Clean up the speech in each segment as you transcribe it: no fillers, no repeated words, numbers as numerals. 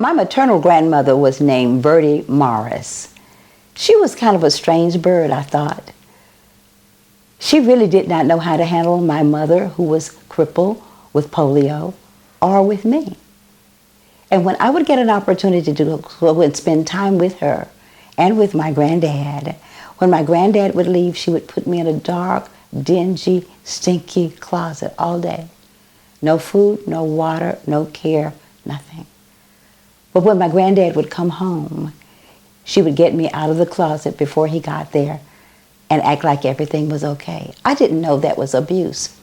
My maternal grandmother was named Bertie Morris. She was kind of a strange bird, I thought. She really did not know how to handle my mother, who was crippled with polio, or with me. And when I would get an opportunity to go and spend time with her and with my granddad, when my granddad would leave, she would put me in a dark, dingy, stinky closet all day. No food, no water, no care, nothing. But when my granddad would come home, she would get me out of the closet before he got there and act like everything was okay. I didn't know that was abuse.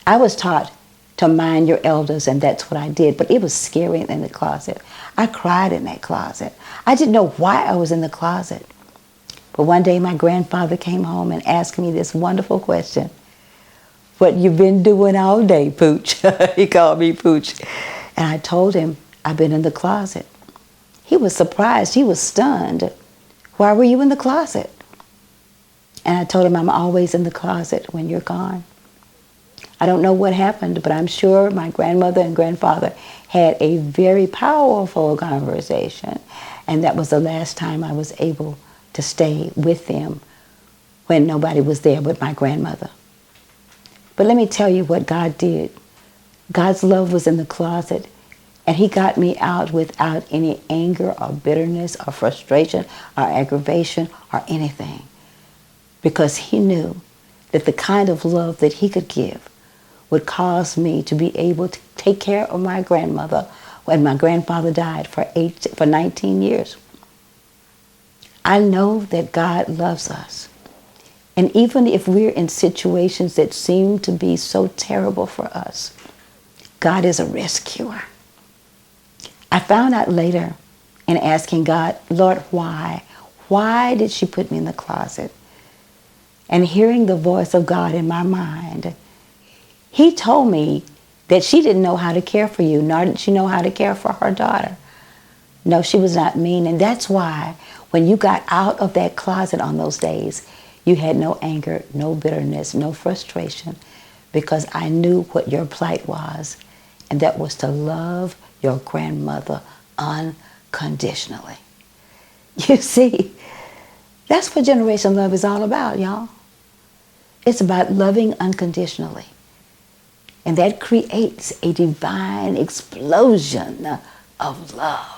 I was taught to mind your elders, and that's what I did, but it was scary in the closet. I cried in that closet. I didn't know why I was in the closet. But one day my grandfather came home and asked me this wonderful question. What you been doing all day, Pooch? He called me Pooch. And I told him, I've been in the closet. He was surprised. He was stunned. Why were you in the closet? And I told him, I'm always in the closet when you're gone. I don't know what happened, but I'm sure my grandmother and grandfather had a very powerful conversation. And that was the last time I was able to stay with them when nobody was there but my grandmother. But let me tell you what God did. God's love was in the closet, and he got me out without any anger or bitterness or frustration or aggravation or anything, because he knew that the kind of love that he could give would cause me to be able to take care of my grandmother when my grandfather died for 19 years. I know that God loves us. And even if we're in situations that seem to be so terrible for us, God is a rescuer. I found out later in asking God, Lord, why? Why did she put me in the closet? And hearing the voice of God in my mind, he told me that she didn't know how to care for you, nor did she know how to care for her daughter. No, she was not mean. And that's why when you got out of that closet on those days, you had no anger, no bitterness, no frustration, because I knew what your plight was, and that was to love your grandmother unconditionally. You see, that's what Generation Love is all about, y'all. It's about loving unconditionally. And that creates a divine explosion of love.